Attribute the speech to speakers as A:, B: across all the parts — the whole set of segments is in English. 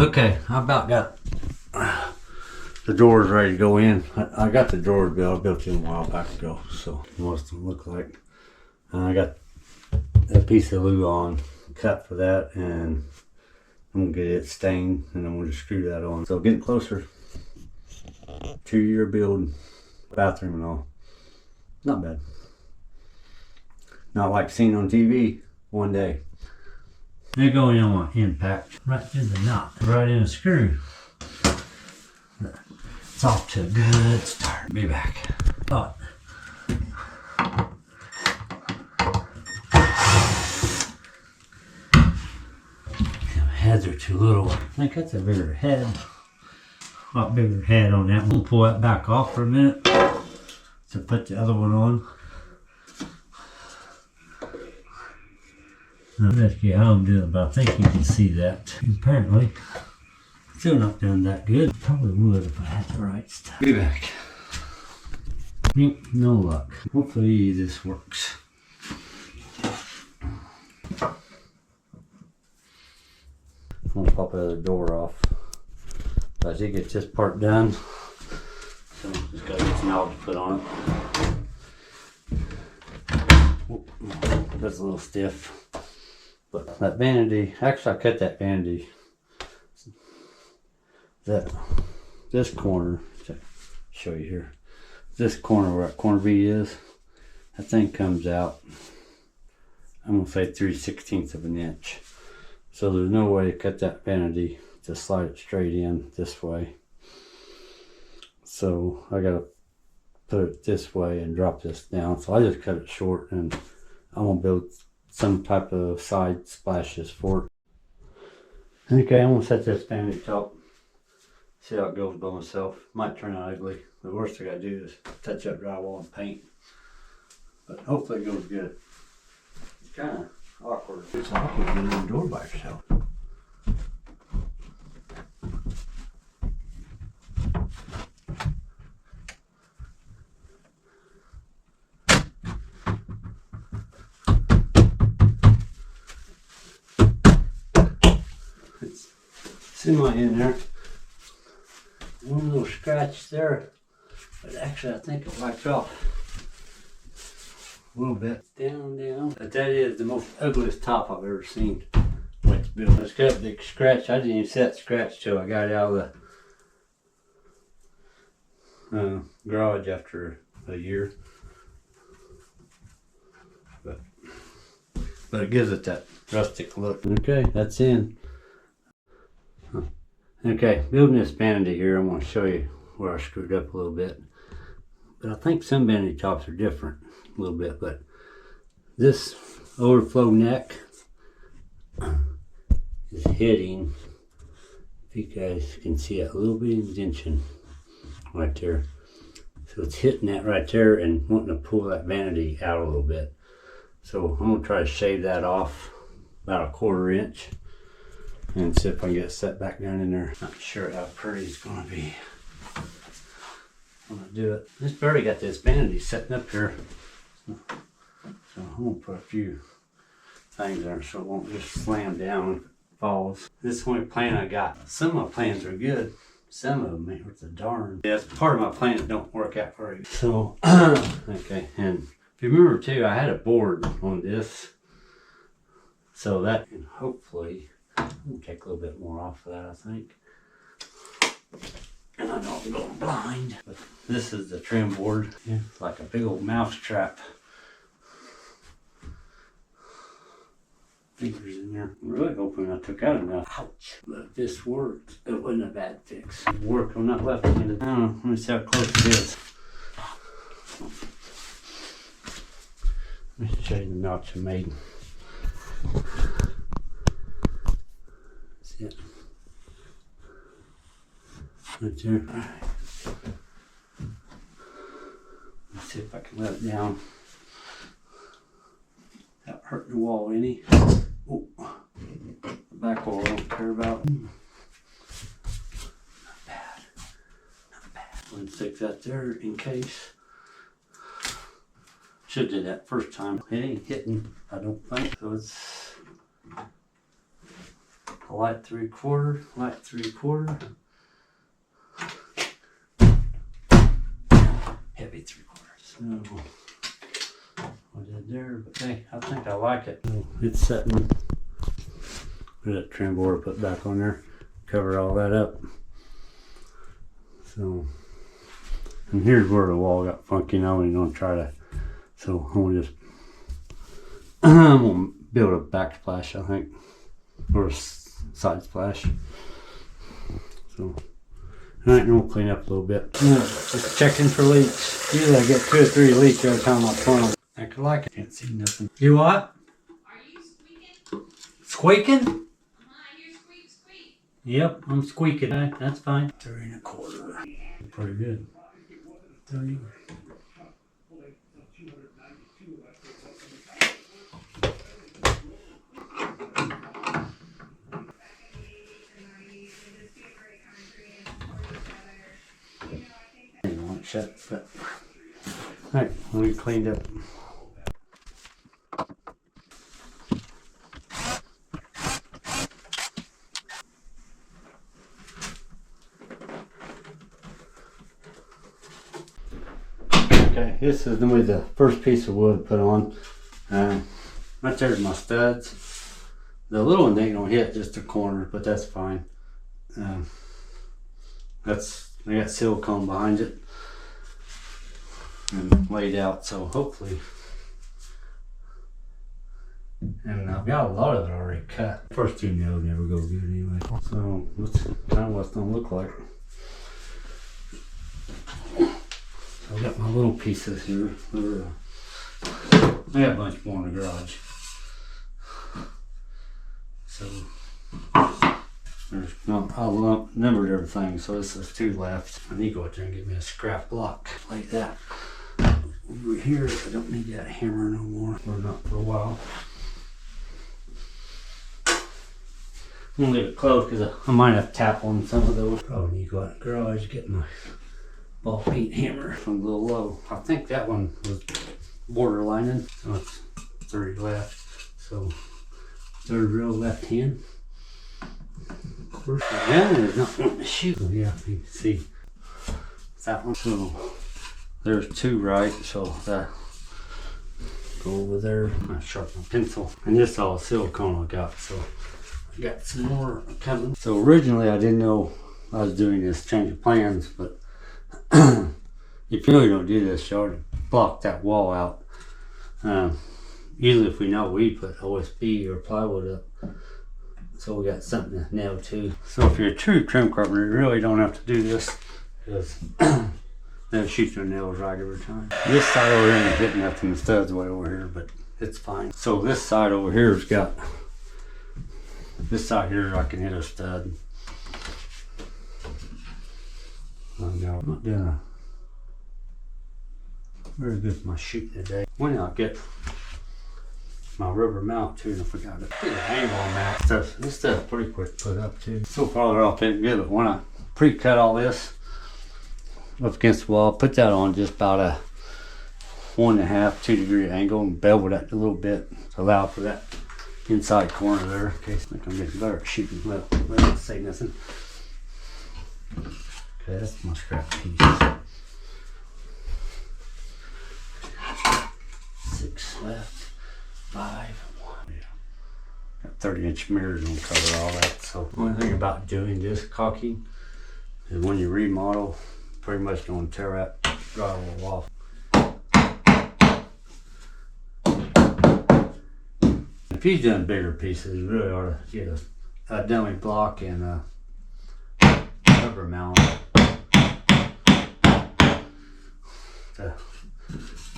A: Okay, I about got the drawers ready to go in. I got the drawers built. I built them a while back ago, so most of them look like. I got a piece of glue on cut for that, and I'm gonna get it stained, and I'm gonna screw that on. So getting closer. 2-year build, bathroom and all. Not bad. Not like seen on TV one day. They're going on impact right through the knot, right in a screw. It's off to a good start. Be back. Thought. Heads are too little. I think that's a bigger head. A lot bigger head on that one. We'll pull that back off for a minute to put the other one on. Let's get how I'm doing, but I think you can see that. Apparently, still not doing that good. Probably would if I had the right stuff. Be back. No luck. Hopefully this works. I'm gonna pop the other door off. I did get this part done, so just gotta get some knobs put on it. That's a little stiff. But that vanity, actually I cut that vanity. This corner, show you here. This corner where that corner V is, that thing comes out, I'm gonna say 3/16 of an inch. So there's no way to cut that vanity to slide it straight in this way. So I gotta put it this way and drop this down. So I just cut it short, and I'm gonna build some type of side splashes for it. Okay, I'm gonna set this vanity top. See how it goes by myself. Might turn out ugly. The worst I gotta do is touch up drywall and paint. But hopefully it goes good. It's kinda awkward.
B: It's awkward being in the door by yourself.
A: It's semi in there. One little scratch there, but actually I think it wiped off a little bit. Down. But that is the most ugliest top I've ever seen when it's built. It's got a big scratch. I didn't even see that scratch till I got it out of the garage after a year. But it gives it that rustic look. Okay, that's in. Okay, building this vanity here, I'm going to show you where I screwed up a little bit. But I think some vanity tops are different a little bit. But this overflow neck is hitting, if you guys can see it, a little bit indentation right there. So it's hitting that right there and wanting to pull that vanity out a little bit. So I'm going to try to shave that off about 1/4 inch. And see if I can get it set back down in there. Not sure how pretty it's gonna be. I'm gonna do it. This already got this vanity setting up here. So I'm gonna put a few things there so it won't just slam down when it falls. This is the only plan I got. Some of my plans are good. Some of them ain't worth a darn. Yeah, it's part of my plan that don't work out very good. So, okay, and if you remember too, I had a board on this. So that can hopefully, I'm gonna take a little bit more off of that, I think. And I know I'm going blind. But this is the trim board. Yeah, it's like a big old mouse trap. Fingers in there. I'm really hoping I took out enough. Ouch. But if this worked, it wasn't a bad fix. Work on that left handed. I don't know, let me see how close it is. Let me show you the notch I made. Yeah. Right there. Alright. Let's see if I can let it down without hurting the wall any. Oh, the back wall I don't care about. Not bad. Not bad. I'm going to stick that there in case. Should have did that first time. It ain't hitting, I don't think. So it's light 3/4, light 3/4. Heavy 3/4. So I did there, but hey, I think I like it. It's setting. Put that trim board put back on there, cover all that up. So, and here's where the wall got funky now. We're gonna try to. So I'm gonna just. I'm gonna build a backsplash, I think, or a side splash. So. Alright, and we'll clean up a little bit. Just checking for leaks. Usually I get 2 or 3 leaks every time I plumb. I could like it. Can't see nothing. You what?
C: Are you squeaking?
A: Squeaking?
C: I hear squeak, squeak.
A: Yep, I'm squeaking. That's fine. 3 1/4. Pretty good. 3. Shut, but alright, we cleaned up. Okay, this is gonna be the first piece of wood put on. Right there's my studs. The little one ain't gonna hit just the corner, but that's fine. I got silicone behind it and laid out, so hopefully, and I've got a lot of it already cut. First 2 nails never go good anyway, so that's kind of what it's gonna look like. So I got my little pieces here. I got a bunch more in the garage, so there's no, I numbered everything, so this is 2 left. I need to go out there and get me a scrap block like that. Over here, I don't need that hammer no more, or not for a while. I'm gonna leave it closed because I might have to tap on some of those. Probably need to go out in the garage, get my ball peen hammer from a little low. I think that one was borderlining, so it's 30 left. So 3rd row left hand. Of course, yeah, there's not one to shoot. So yeah, you can see that one. So there's 2 right, so that go over there. I sharpen my pencil, and this all silicone I got, so I got some more coming. So originally I didn't know I was doing this change of plans, but if you really don't do this, you ought to block that wall out. Usually if we know, we put OSB or plywood up, so we got something to nail to. So if you're a true trim carpenter, you really don't have to do this, because they'll shoot their nails right every time. This side over here ain't hitting nothing, the stud's way over here, but it's fine. So this side over here has got, this side here I can hit a stud. I'm not doing a very good with my shooting today. When I get my rubber mount too, and I forgot it. Get an angle on that stuff. This stuff's pretty quick to put up too. So far they're all fitting good, but when I pre-cut all this up against the wall, put that on just about a 1.5, 2 degree angle and bevel that a little bit to allow for that inside corner there. In case I think I'm getting better at shooting. Well, I don't say nothing. Okay, that's my scrap piece. 6 left, 5, 1. Yeah. Got 30-inch mirrors gonna cover all that. So one thing about doing this caulking is when you remodel, pretty much gonna tear that drywall off. If you've done bigger pieces, you really ought to get a dummy block and a rubber mount.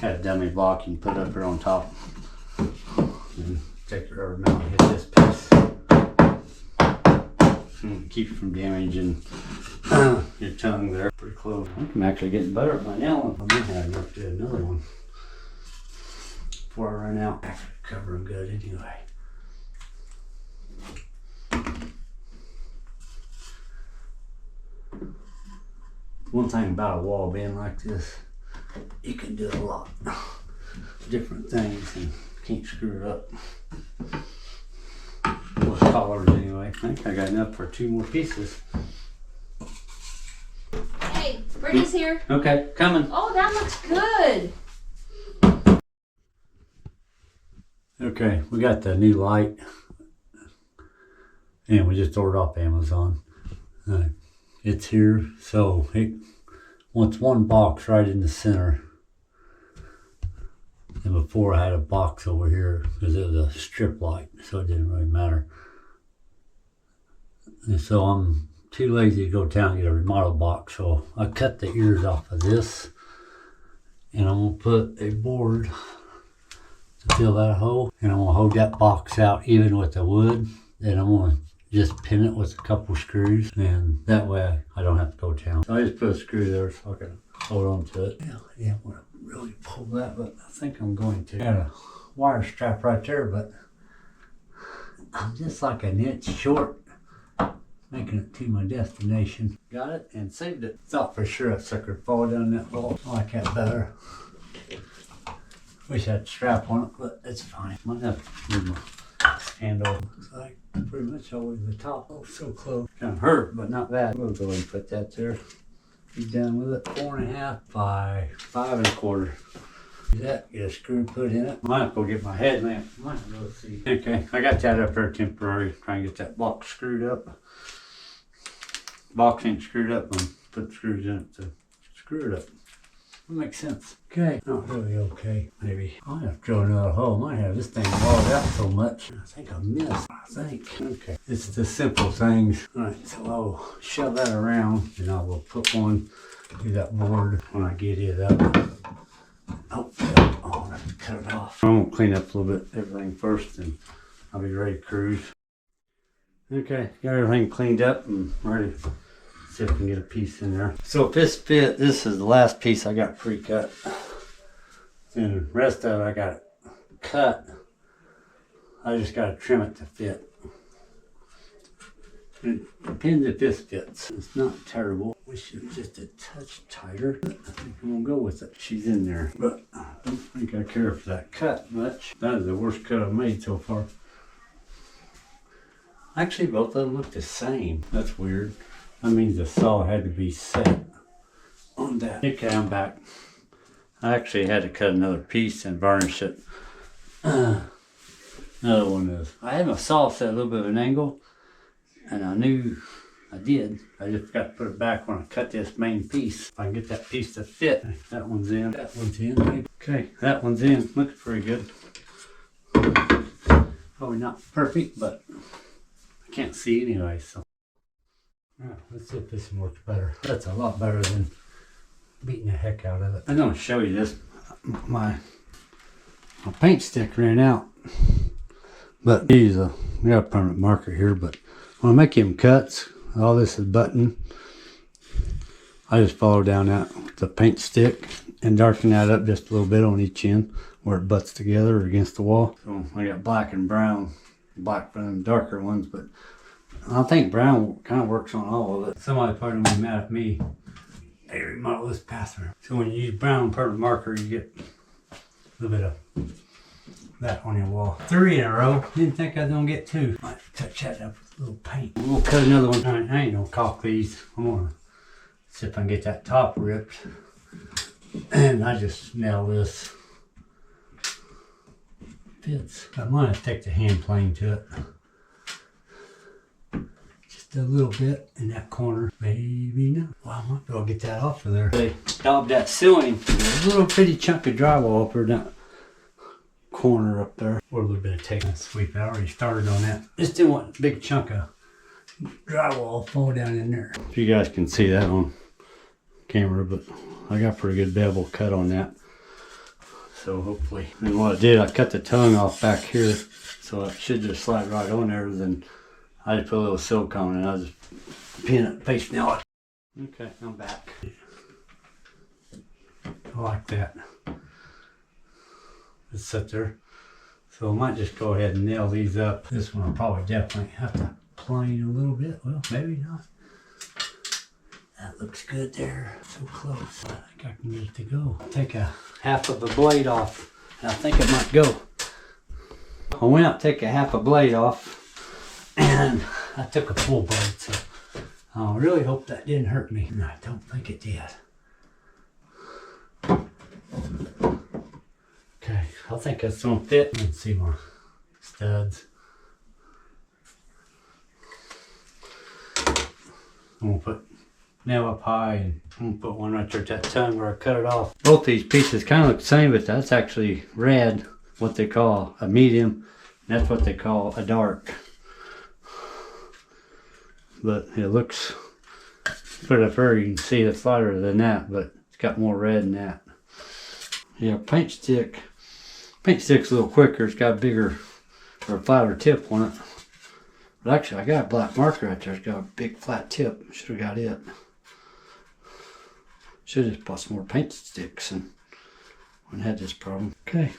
A: Have a dummy block you can put up here on top. And take your rubber mount and hit this piece. And keep you from damaging your tongue there. Pretty close. I'm actually getting better at my nail. I might have enough to do another one before I run out. Actually cover them good anyway. One thing about a wall being like this, you can do a lot of different things and can't screw it up. collars anyway. I think I got enough for 2 more pieces.
C: Hey, Brittany's here.
A: Okay, coming.
C: Oh, that looks good.
A: Okay, we got the new light. And we just ordered off Amazon. It's here, so it wants 1 box right in the center. And before I had a box over here because it was a strip light, so it didn't really matter. And so I'm too lazy to go down and get a remodel box, so I cut the ears off of this, and I'm gonna put a board to fill that hole, and I'm gonna hold that box out even with the wood, and I'm gonna just pin it with a couple screws, and that way I don't have to go down. So I just put a screw there so I can hold on to it. Yeah, I want to really pull that, but I think I'm going to. Got a wire strap right there, but I'm just like an inch short making it to my destination. Got it and saved it. Thought for sure that sucker would fall down that hole. I like that better. Wish I had a strap on it, but it's fine. Might have to move my handle. Looks like pretty much always the top. Oh, so close. Kind of hurt, but not bad. We'll go ahead and put that there. Be done with it. 4.5 by 5.25. Do that. Get a screw put in it. Might have to go get my headlamp. Might have to go see. Okay, I got that up there temporary. Trying to get that box screwed up. Box ain't screwed up. I'm put screws in it to screw it up. That makes sense. Okay, not really okay. Maybe I'll have to drill another hole. Might have this thing walled out so much. I think I missed. Okay. It's the simple things. Alright, so I'll shove that around and I will put one through that board when I get it up. Oh, I'll have to cut it off. I'm gonna clean up a little bit everything first and I'll be ready to cruise. Okay, got everything cleaned up and ready. See if I can get a piece in there. So if this fit, this is the last piece I got pre-cut. And the rest of it I got cut. I just got to trim it to fit. It depends if this fits. It's not terrible. Wish it was just a touch tighter. But I think I'm gonna go with it. She's in there. But I don't think I care for that cut much. That is the worst cut I've made so far. Actually, both of them look the same. That's weird. That means the saw had to be set on that. Okay, I'm back. I actually had to cut another piece and varnish it. Another one is, I had my saw set a little bit of an angle, and I knew I did. I just forgot to put it back when I cut this main piece. If I can get that piece to fit. That one's in. That one's in. Maybe. Okay, that one's in. Looks pretty good. Probably not perfect, but I can't see anyway, so. Alright, let's see if this one works better. That's a lot better than beating the heck out of it. I'm gonna show you this. My paint stick ran out. But we got a permanent marker here, but when I make them cuts, all this is button. I just follow down that with the paint stick and darken that up just a little bit on each end where it butts together or against the wall. So I got black and brown. Black for them darker ones, but I think brown kind of works on all of it. Somebody probably gonna be mad at me. They remodel this bathroom. So when you use brown permanent marker, you get a little bit of that on your wall. 3 in a row. Didn't think I was gonna get 2. Might touch that up with a little paint. We'll cut another one. I ain't gonna caulk these. I'm gonna see if I can get that top ripped. And I just nail this. Fits. I might have to take the hand plane to it. Just a little bit in that corner. Maybe not. Well, I might be able to get that off of there. They daubed that ceiling. There's a little bitty chunk of drywall up there, that corner up there. Or a little bit of taking a sweep. I already started on that. Just didn't want a big chunk of drywall fall down in there. If you guys can see that on camera, but I got pretty good bevel cut on that. So hopefully, and what I did, I cut the tongue off back here, so it should just slide right on there. Then I just put a little silicone and I just pin it, paste nail it. Okay, I'm back. I like that. It's set there. So I might just go ahead and nail these up. This one I'll probably definitely have to plane a little bit. Well, maybe not. That looks good there. So close. I think I can get it to go. Take a half of the blade off. And I think it might go. I went out to take a half a blade off. And I took a full bite, so I really hope that didn't hurt me. No, I don't think it did. Okay, I think that's gonna fit. Let's see my studs. I'm gonna put nail up high, and I'm gonna put one right there at that tongue where I cut it off. Both these pieces kind of look the same, but that's actually red, what they call a medium. And that's what they call a dark. But it looks, put it up here, you can see it's lighter than that, but it's got more red than that. Yeah, paint stick's a little quicker. It's got a bigger or a flatter tip on it. But actually, I got a black marker right there. It's got a big flat tip. Should have got it. Should have just bought some more paint sticks and wouldn't have had this problem. Okay.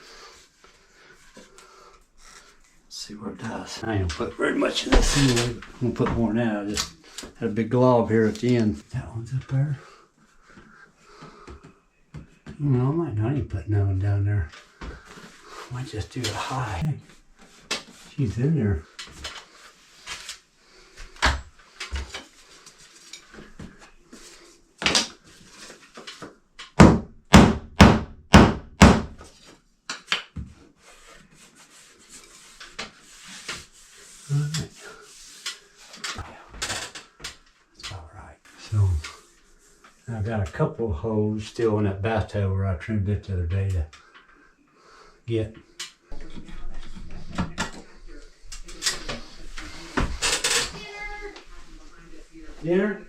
A: See what it does. I ain't gonna put very much of this anyway, but I'm gonna put more now. I just had a big glob here at the end. That one's up there. No, I might not even put that one down there. I might just do it high. Hey, she's in there. So I've got a couple of holes still in that bathtub where I trimmed it the other day to get. Dinner?